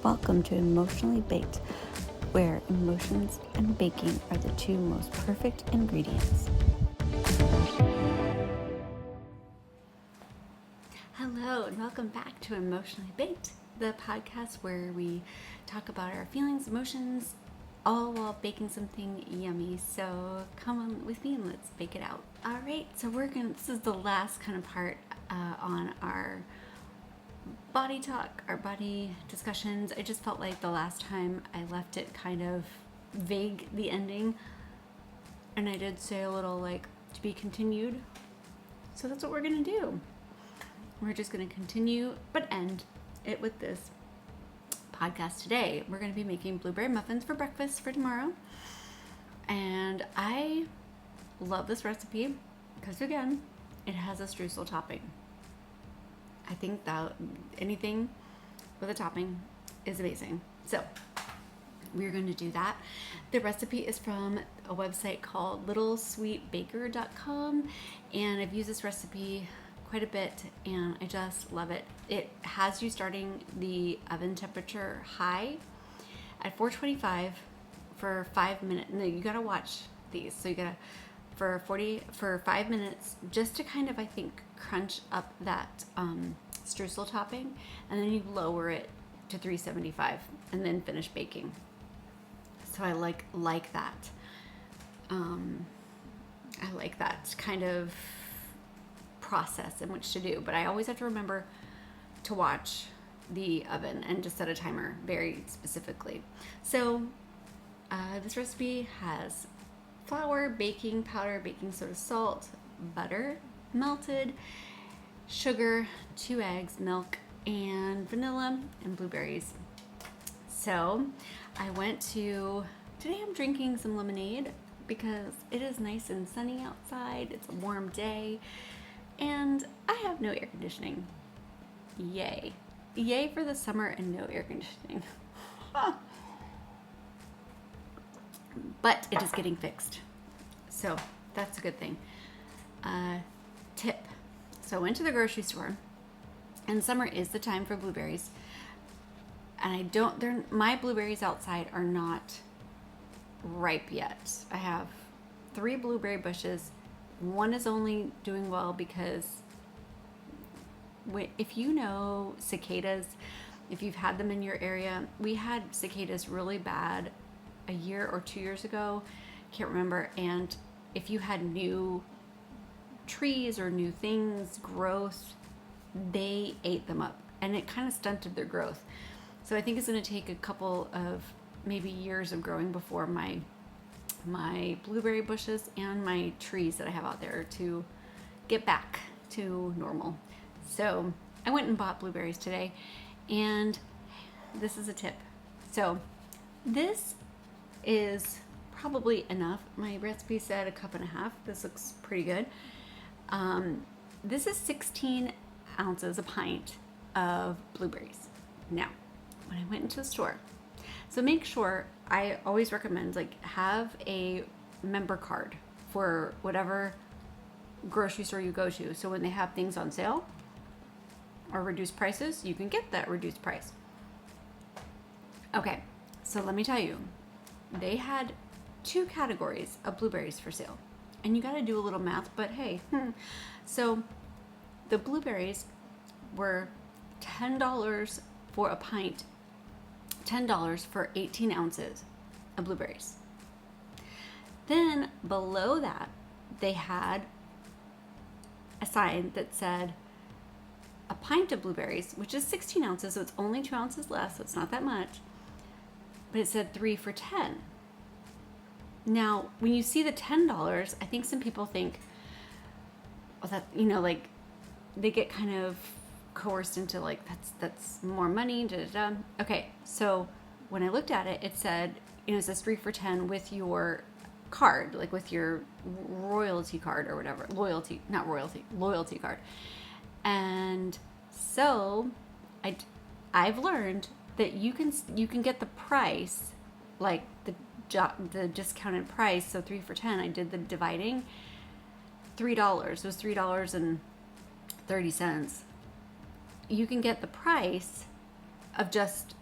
Welcome to Emotionally Baked, where emotions and baking are the two most perfect ingredients. Hello, and welcome back to Emotionally Baked, the podcast where we talk about our feelings, emotions, all while baking something yummy. So come on with me and let's bake it out. All right, so this is the last kind of part on our body talk, our body discussions. I just felt like the last time I left it kind of vague, the ending, and I did say a little like to be continued. So that's what we're gonna do. We're just gonna continue but end it with this podcast today. We're gonna be making blueberry muffins for breakfast for tomorrow, and I love this recipe because again, it has a streusel topping. I think that anything with a topping is amazing. So we're going to do that. The recipe is from a website called littlesweetbaker.com, and I've used this recipe quite a bit and I just love it. It has you starting the oven temperature high at 425 for 5 minutes. No, you got to watch these. So you got to for 5 minutes just to kind of, I think, crunch up that streusel topping, and then you lower it to 375 and then finish baking. So I like that. I like that kind of process in which to do, but I always have to remember to watch the oven and just set a timer very specifically. So this recipe has flour, baking powder, baking soda, salt, butter, melted, sugar, 2 eggs, milk, and vanilla, and blueberries. So today I'm drinking some lemonade because it is nice and sunny outside. It's a warm day and I have no air conditioning. Yay. Yay for the summer and no air conditioning. But it is getting fixed. So that's a good thing. Tip. So I went to the grocery store, and summer is the time for blueberries. And my blueberries outside are not ripe yet. I have 3 blueberry bushes. One is only doing well because if you know cicadas, if you've had them in your area, we had cicadas really bad a year or 2 years ago, can't remember, and if you had new trees or new things, growth, they ate them up and it kind of stunted their growth. So I think it's going to take a couple of maybe years of growing before my blueberry bushes and my trees that I have out there to get back to normal. So I went and bought blueberries today, and this is a tip. So this is probably enough. My recipe said 1.5 cups. This looks pretty good. This is 16 ounces, a pint of blueberries. Now, when I went into the store, so make sure, I always recommend have a member card for whatever grocery store you go to. So when they have things on sale or reduced prices, you can get that reduced price. Okay, so let me tell you, they had 2 categories of blueberries for sale. And you got to do a little math, but hey. So the blueberries were $10 for a pint, $10 for 18 ounces of blueberries. Then below that, they had a sign that said a pint of blueberries, which is 16 ounces, so it's only 2 ounces less, so it's not that much. But it said 3 for $10. Now, when you see the $10, I think some people think, oh, that, they get kind of coerced into that's more money, da da da. Okay, so when I looked at it, it said, it says 3 for $10 with your card, with your royalty card or whatever. Loyalty card. And so I've learned that you can get the price, the discounted price, so 3 for $10. I did the dividing. $3. It was $3.30. You can get the price of just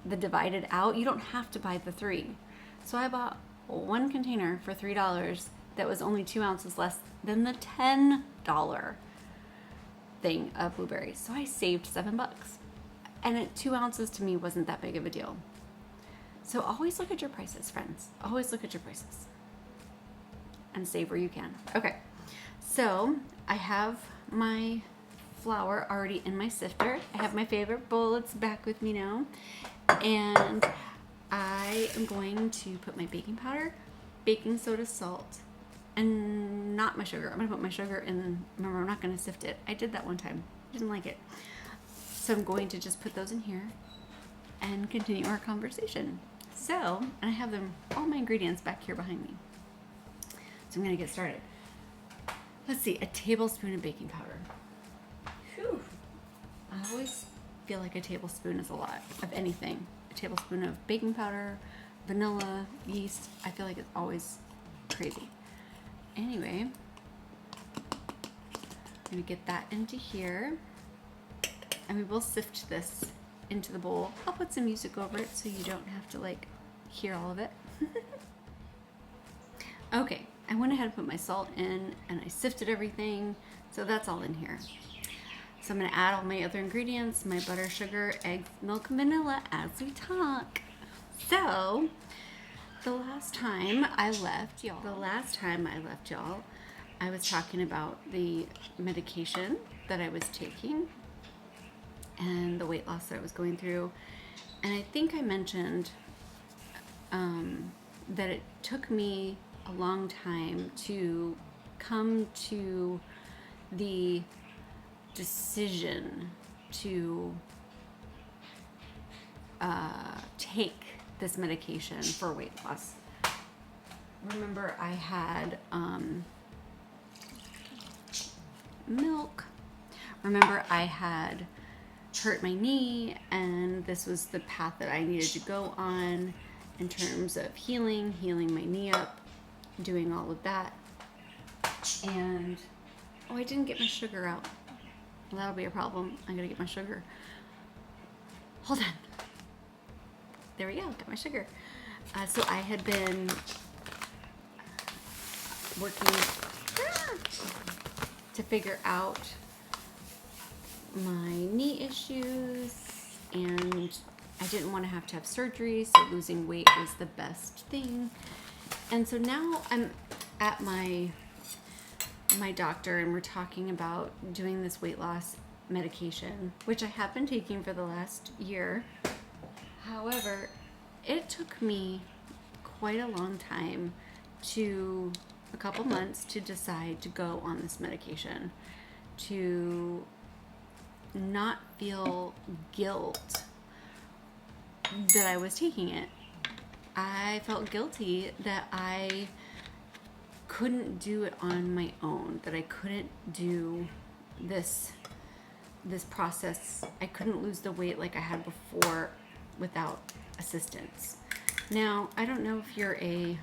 the divided out, you don't have to buy the 3. So I bought 1 container for $3 that was only 2 ounces less than the $10 thing of blueberries. So I saved $7. And at 2 ounces to me wasn't that big of a deal. So always look at your prices, friends. Always look at your prices. And save where you can. Okay, so I have my flour already in my sifter. I have my favorite bowl. It's back with me now. And I am going to put my baking powder, baking soda, salt, and not my sugar. I'm going to put my sugar in. Remember, I'm not going to sift it. I did that one time. Didn't like it. So I'm going to just put those in here and continue our conversation. So, and I have them, all my ingredients back here behind me. So I'm going to get started. Let's see, a tablespoon of baking powder. Whew. I always feel like a tablespoon is a lot of anything. A tablespoon of baking powder, vanilla, yeast. I feel like it's always crazy. Anyway, I'm going to get that into here. And we will sift this into the bowl. I'll put some music over it so you don't have to like hear all of it. Okay, I went ahead and put my salt in and I sifted everything. So that's all in here. So I'm going to add all my other ingredients, my butter, sugar, eggs, milk, and vanilla as we talk. So the last time I left y'all, I was talking about the medication that I was taking and the weight loss that I was going through. And I think I mentioned that it took me a long time to come to the decision to take this medication for weight loss. Remember, I had milk. Remember, I had hurt my knee, and this was the path that I needed to go on in terms of healing my knee up, doing all of that. And oh, I didn't get my sugar out. Well, that'll be a problem. I'm gonna get my sugar. Hold on. There we go, got my sugar. So I had been working to figure out my knee issues, and I didn't want to have surgery, so losing weight was the best thing. And so now I'm at my doctor, and we're talking about doing this weight loss medication, which I have been taking for the last year. However, it took me quite a long time, a couple months, to decide to go on this medication, to not feel guilt that I was taking it. I felt guilty that I couldn't do it on my own, that I couldn't do this process. I couldn't lose the weight like I had before without assistance. Now, I don't know if you're a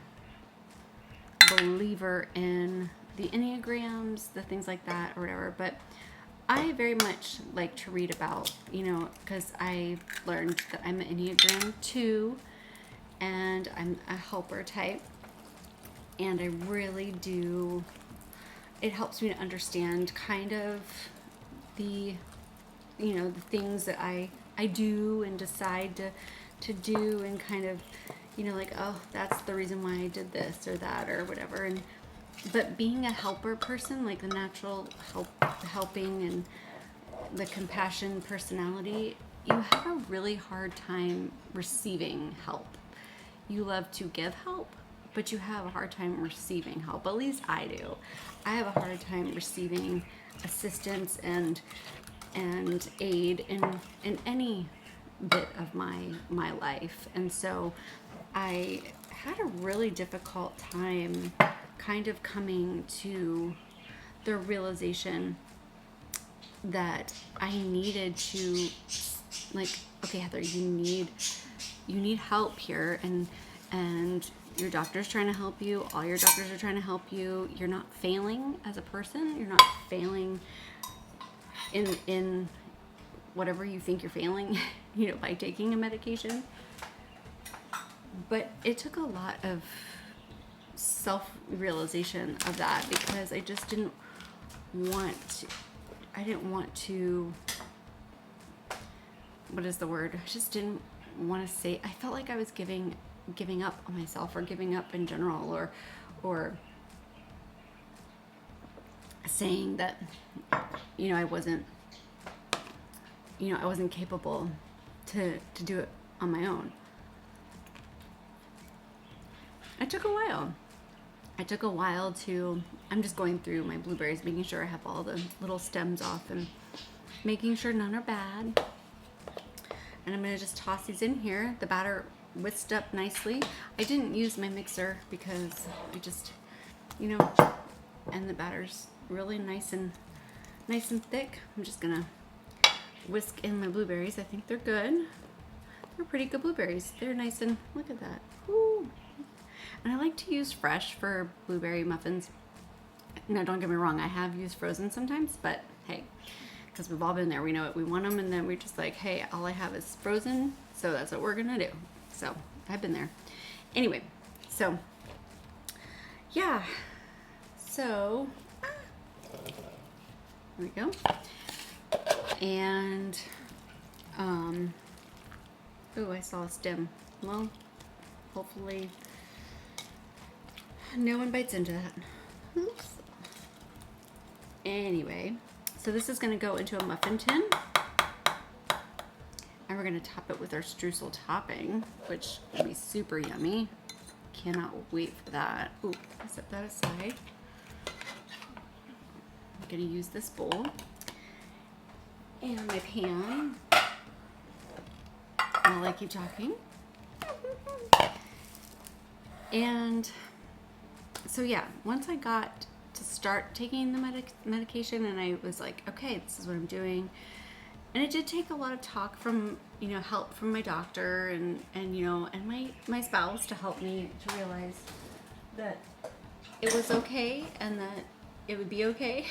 believer in the Enneagrams, the things like that or whatever, but I very much like to read about, because I learned that I'm an Enneagram 2 and I'm a helper type, and I really do, it helps me to understand kind of the things that I do and decide to do, and kind of, like, oh, that's the reason why I did this or that or whatever. But being a helper person, like the natural helping and the compassion personality, you have a really hard time receiving help. You love to give help, but you have a hard time receiving help. At least I do. I have a hard time receiving assistance and aid in any bit of my life. And so I had a really difficult time kind of coming to the realization that I needed to, like, okay, Heather, you need help here, and your doctor's trying to help you, all your doctors are trying to help you. You're not failing as a person, you're not failing in whatever you think you're failing, by taking a medication. But it took a lot of self-realization of that, because I just didn't want to, what is the word? I just didn't want to say, I felt like I was giving up on myself, or giving up in general, or saying that, I wasn't capable to do it on my own. It took a while to, I'm just going through my blueberries, making sure I have all the little stems off and making sure none are bad. And I'm going to just toss these in here. The batter whisked up nicely. I didn't use my mixer because I just, and the batter's really nice and thick. I'm just going to whisk in my blueberries. I think they're good. They're pretty good blueberries. They're nice and, look at that. Ooh. And I like to use fresh for blueberry muffins. Now, don't get me wrong, I have used frozen sometimes, but hey, because we've all been there, we know it, we want them, and then we're just like, hey, all I have is frozen, so that's what we're gonna do. So I've been there. Anyway, so yeah, so here we go. And oh, I saw a stem. Well, hopefully no one bites into that. Oops. Anyway, so this is going to go into a muffin tin, and we're going to top it with our streusel topping, which will be super yummy. Cannot wait for that. Ooh, I'll set that aside. I'm going to use this bowl and my pan while I keep talking. And so yeah, once I got to start taking the medication, and I was like, okay, this is what I'm doing. And it did take a lot of talk from, help from my doctor and my spouse to help me to realize that it was okay and that it would be okay.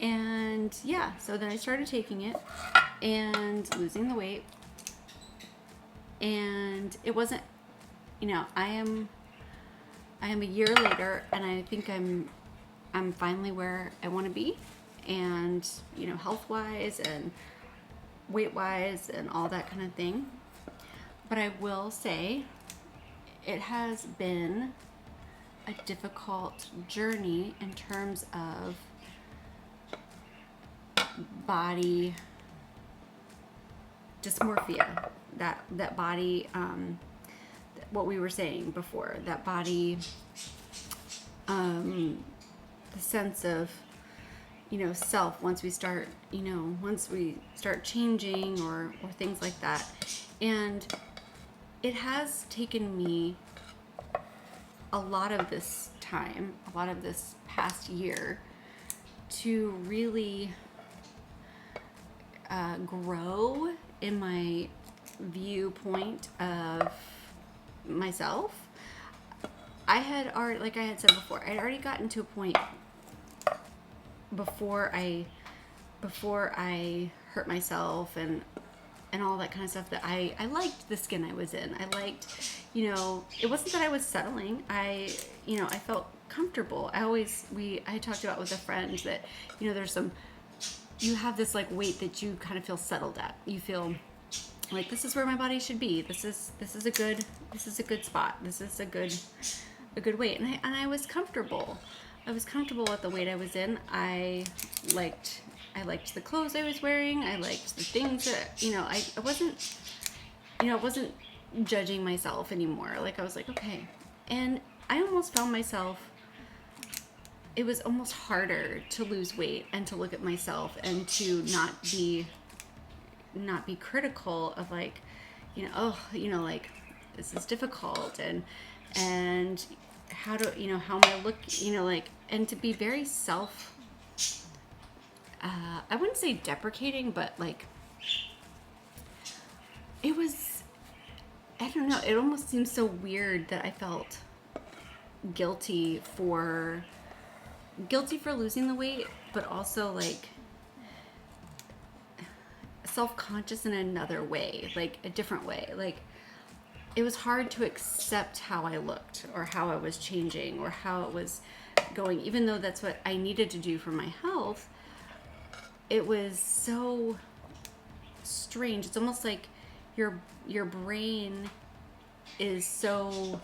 And yeah, so then I started taking it and losing the weight. And it wasn't, I am a year later, and I think I'm finally where I want to be, and health-wise and weight-wise and all that kind of thing. But I will say it has been a difficult journey in terms of body dysmorphia, that body, what we were saying before, that body, the sense of, self, once we start changing or things like that. And it has taken me a lot of this time, a lot of this past year, to really grow in my viewpoint of myself. I had already, like I had said before, I'd already gotten to a point before I hurt myself and all that kind of stuff, that I liked the skin I was in. I liked, it wasn't that I was settling. I felt comfortable. I talked about with a friend that, you have this like weight that you kind of feel settled at. You feel like, this is where my body should be. This is a good spot. This is a good weight. And I was comfortable. I was comfortable at the weight I was in. I liked the clothes I was wearing. I liked the things that, I wasn't judging myself anymore. Like, I was like, okay. And I almost found myself, it was almost harder to lose weight and to look at myself and to not be critical of, like, like, this is difficult, and how am I looking, like, and to be very I wouldn't say deprecating, but like, it was, I don't know, it almost seems so weird that I felt guilty for losing the weight, but also like, self-conscious in another way, like a different way. Like, it was hard to accept how I looked or how I was changing or how it was going, even though that's what I needed to do for my health. It was so strange. It's almost like your brain is so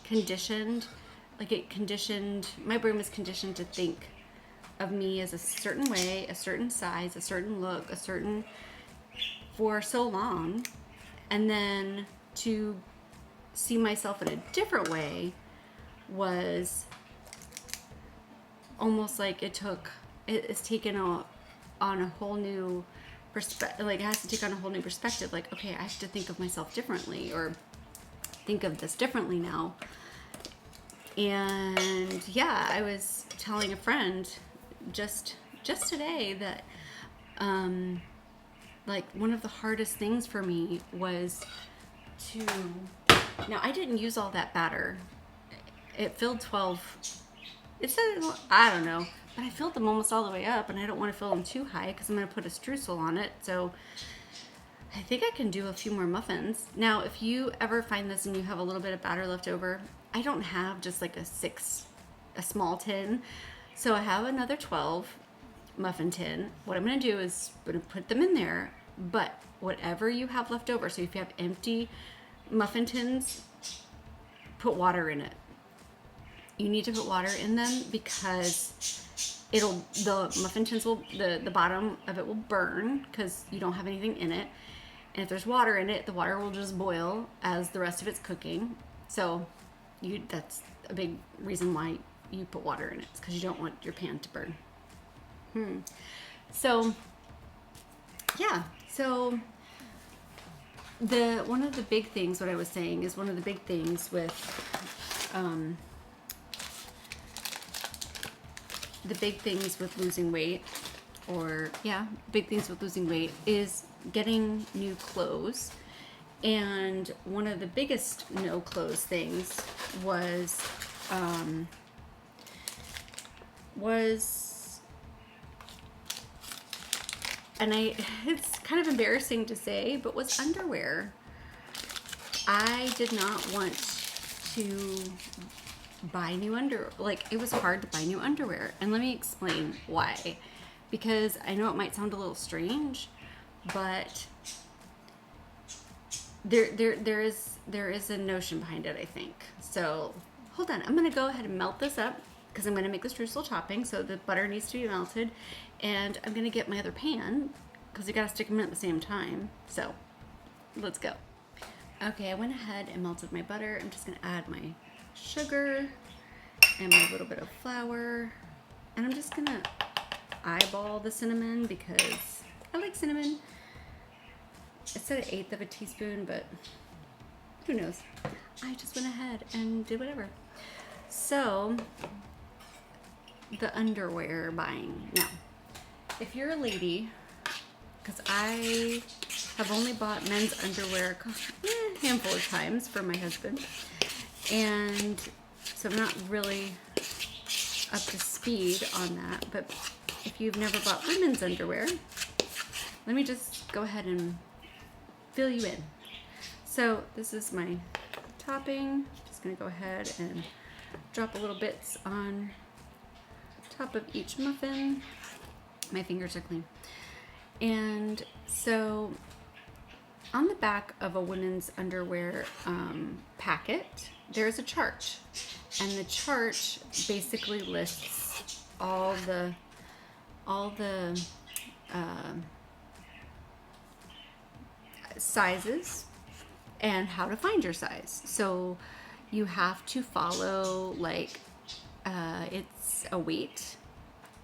conditioned, like my brain was conditioned to think of me as a certain way, a certain size, a certain look, for so long, and then to see myself in a different way was almost like it's taken on a whole new perspective. Like, it has to take on a whole new perspective. Like, okay, I have to think of myself differently, or think of this differently now. And yeah, I was telling a friend just today that like, one of the hardest things for me was now I didn't use all that batter. It filled 12. It said, I don't know, but I filled them almost all the way up, and I don't want to fill them too high because I'm going to put a streusel on it. So I think I can do a few more muffins. Now, if you ever find this and you have a little bit of batter left over, I don't have just like a small tin. So I have another 12 muffin tin. What I'm going to do is I'm going to put them in there, but whatever you have left over, so if you have empty muffin tins, put water in it. You need to put water in them because the muffin tins will, the bottom of it will burn because you don't have anything in it. And if there's water in it, the water will just boil as the rest of it's cooking. So that's a big reason why you put water in it. It's because you don't want your pan to burn. So yeah, so one of the big things, what I was saying is one of the big things with losing weight, is getting new clothes. And one of the biggest no clothes things was and it's kind of embarrassing to say, but was underwear. I did not want to buy new underwear. Like, it was hard to buy new underwear. And let me explain why. Because I know it might sound a little strange, but there is a notion behind it, I think. So hold on, I'm gonna go ahead and melt this up because I'm gonna make the streusel topping, so the butter needs to be melted, and I'm gonna get my other pan because you gotta stick them in at the same time. So let's go. Okay, I went ahead and melted my butter. I'm just gonna add my sugar and my little bit of flour, and I'm just gonna eyeball the cinnamon because I like cinnamon. It said 1/8 of a teaspoon, but who knows? I just went ahead and did whatever. So, the underwear buying. Now, if you're a lady, because I have only bought men's underwear a handful of times for my husband, and so I'm not really up to speed on that, but if you've never bought women's underwear, let me just go ahead and fill you in. So this is my topping. Just gonna go ahead and drop a little bits on top of each muffin. My fingers are clean. And so on the back of a women's underwear packet, there's a chart, and the chart basically lists all the sizes and how to find your size. So you have to follow, like, it's a weight,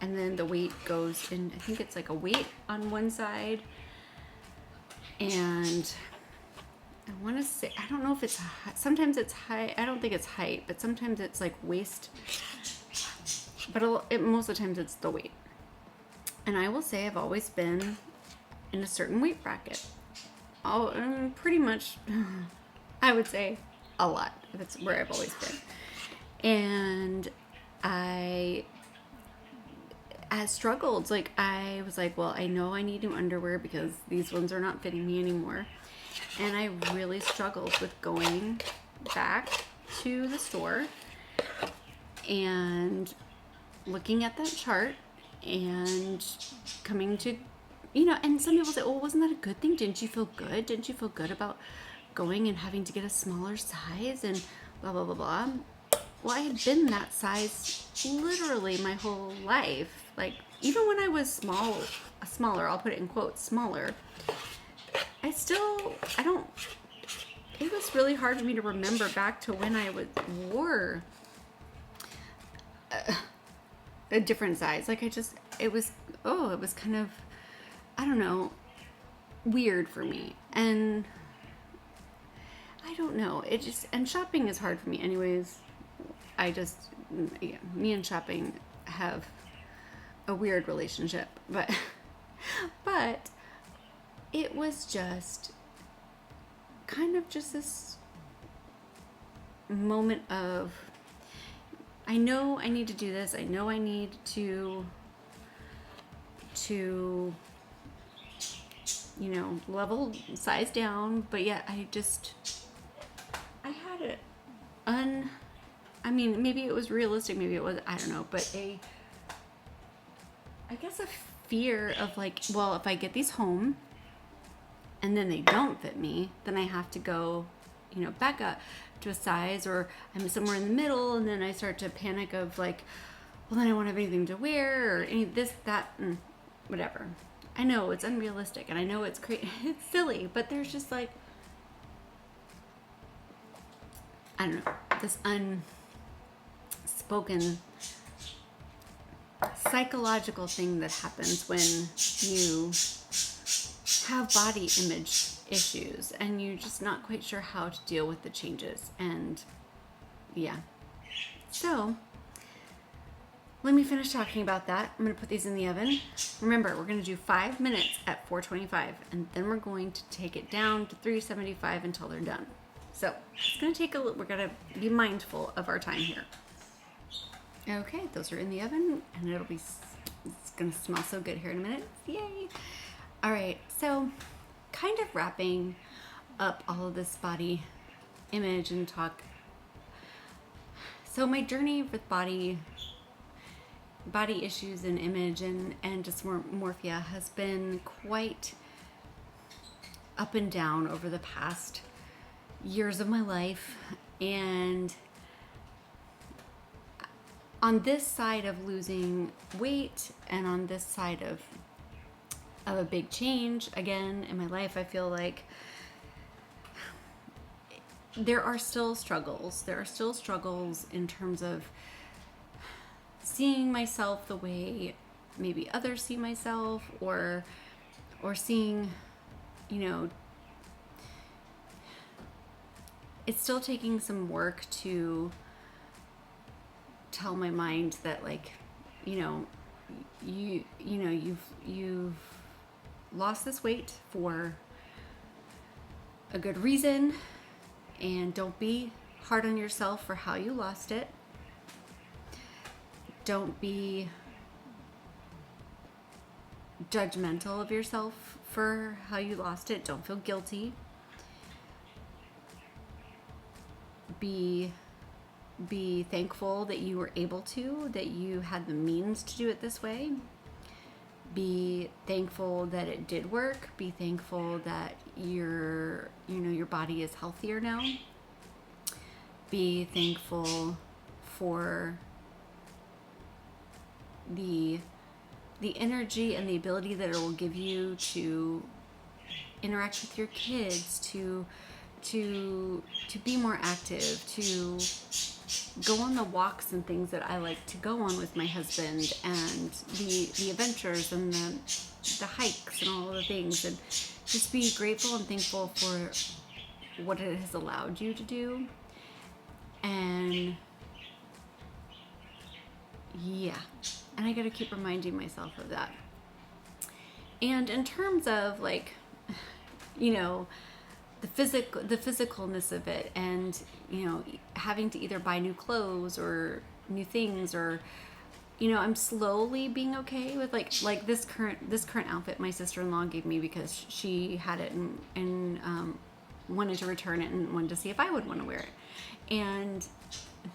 and then the weight goes in, I think it's like a weight on one side, and I want to say, I don't know if it's, sometimes it's height, I don't think it's height, but sometimes it's like waist, but most of the times it's the weight. And I will say I've always been in a certain weight bracket. Pretty much, I would say a lot. That's where I've always been. And I struggled. Like, I was like, well, I know I need new underwear because these ones are not fitting me anymore. And I really struggled with going back to the store and looking at that chart and coming to, and some people say, oh, wasn't that a good thing? Didn't you feel good? Didn't you feel good about going and having to get a smaller size and blah, blah, blah, blah. Well, I had been that size literally my whole life. Like, even when I was smaller, I'll put it in quotes, smaller, it was really hard for me to remember back to when I wore a different size. Like, it was kind of, I don't know, weird for me. And I don't know, and shopping is hard for me anyways. Me and shopping have a weird relationship, but it was just kind of just this moment of, I know I need to do this. I know I need to level size down, but yet I had it maybe it was realistic, maybe it was, I don't know, but I guess a fear of like, well, if I get these home and then they don't fit me, then I have to go, back up to a size, or I'm somewhere in the middle, and then I start to panic of like, well, then I won't have anything to wear, or any this, that, and whatever. I know it's unrealistic, and I know it's it's silly, but there's just like, I don't know, this unspoken psychological thing that happens when you have body image issues and you're just not quite sure how to deal with the changes. And yeah, so let me finish talking about that. I'm going to put these in the oven. Remember, we're going to do 5 minutes at 425, and then we're going to take it down to 375 until they're done. So it's going to take we're going to be mindful of our time here. Okay, those are in the oven, and it's going to smell so good here in a minute. Yay! All right, so kind of wrapping up all of this body image and talk. So my journey with body issues and image and dysmorphia has been quite up and down over the past years of my life. And on this side of losing weight and on this side of a big change again in my life, I feel like there are still struggles. There are still struggles in terms of seeing myself the way maybe others see myself, or seeing, it's still taking some work to tell my mind that, like, you've lost this weight for a good reason, and don't be hard on yourself for how you lost it. Don't be judgmental of yourself for how you lost it. Don't feel guilty. Be thankful that you were able to, that you had the means to do it this way. Be thankful that it did work. Be thankful that your body is healthier now. Be thankful for the energy and the ability that it will give you to interact with your kids, to be more active, to go on the walks and things that I like to go on with my husband, and the adventures and the hikes and all of the things, and just be grateful and thankful for what it has allowed you to do. And yeah, and I gotta keep reminding myself of that. And in terms of, like, the physicalness of it, and having to either buy new clothes or new things, or I'm slowly being okay with like this current outfit my sister-in-law gave me because she had it and wanted to return it and wanted to see if I would want to wear it. And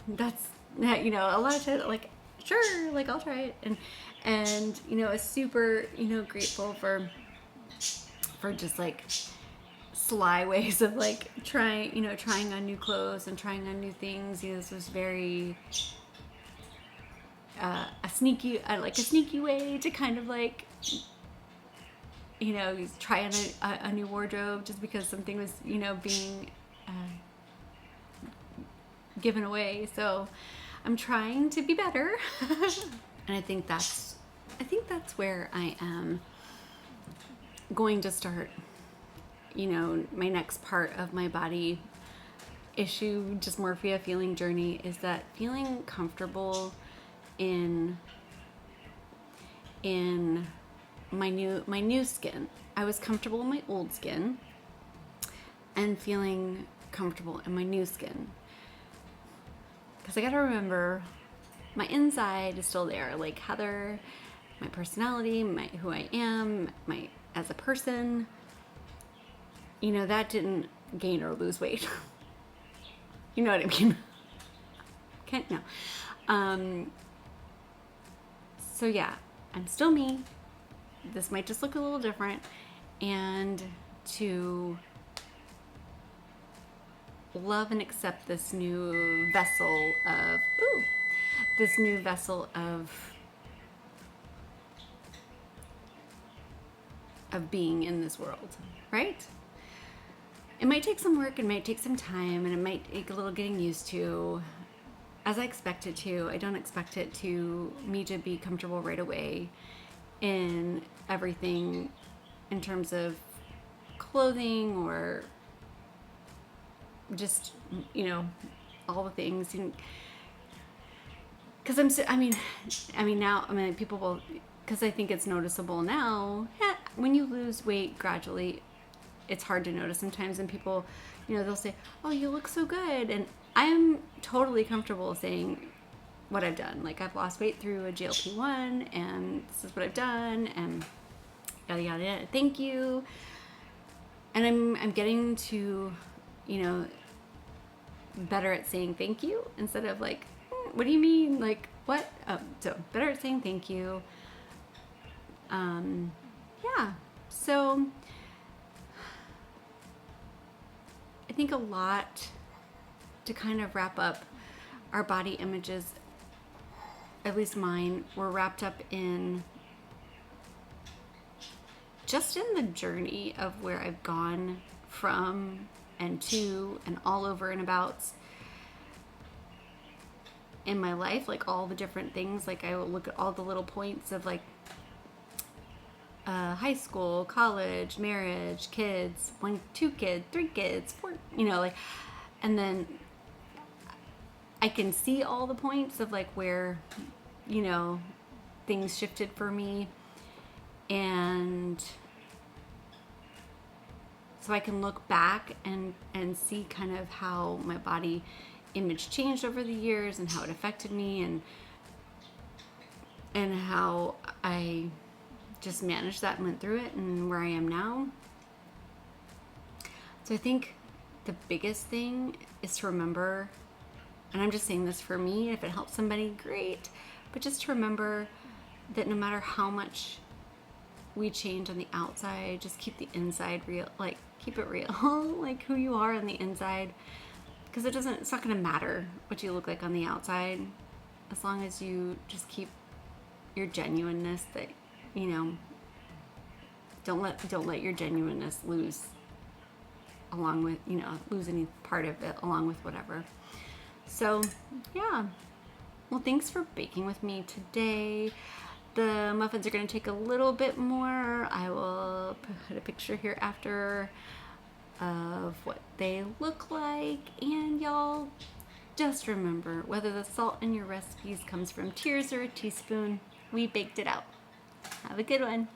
that's that, a lot of times, like, sure, like, I'll try it. And is super, grateful for just like sly ways of like trying on new clothes and trying on new things. This was very a sneaky way to kind of like, try on a new wardrobe just because something was, being given away. So I'm trying to be better. And I think that's where I am going to start, my next part of my body issue dysmorphia feeling journey, is that feeling comfortable in my new skin. I was comfortable in my old skin, and feeling comfortable in my new skin. Because I gotta remember, my inside is still there. Like Heather, my personality, who I am, as a person, that didn't gain or lose weight. You know what I mean? No. So yeah, I'm still me. This might just look a little different, and to love and accept this new vessel of being in this world, right? It might take some work, it might take some time, and it might take a little getting used to, as I expect it to. I don't expect me to be comfortable right away in everything in terms of clothing or just, all the things. Because people will, because I think it's noticeable now. Yeah, when you lose weight gradually, it's hard to notice sometimes, and people, they'll say, "Oh, you look so good," and I'm totally comfortable saying what I've done. Like, I've lost weight through a GLP-1, and this is what I've done, and yada yada yada. Thank you. And I'm getting to, better at saying thank you instead of like, what do you mean? Like, what? So better at saying thank you. Yeah. So I think a lot to kind of wrap up our body images, at least mine, were wrapped up in just in the journey of where I've gone from and to and all over and abouts in my life, like all the different things. Like, I will look at all the little points of like high school, college, marriage, kids, 1, 2 kids, 3 kids, 4, like, and then I can see all the points of like where, things shifted for me. And so I can look back and see kind of how my body image changed over the years and how it affected me, and how I just managed that and went through it, and where I am now. So I think the biggest thing is to remember, and I'm just saying this for me, if it helps somebody, great, but just to remember that no matter how much we change on the outside, just keep the inside real. Like, keep it real. Like, who you are on the inside, because it's not going to matter what you look like on the outside, as long as you just keep your genuineness. That, don't let your genuineness lose along with, lose any part of it along with whatever. So yeah, well, thanks for baking with me today. The muffins are going to take a little bit more. I will put a picture here after of what they look like. And y'all, just remember, whether the salt in your recipes comes from tears or a teaspoon, we baked it out. Have a good one.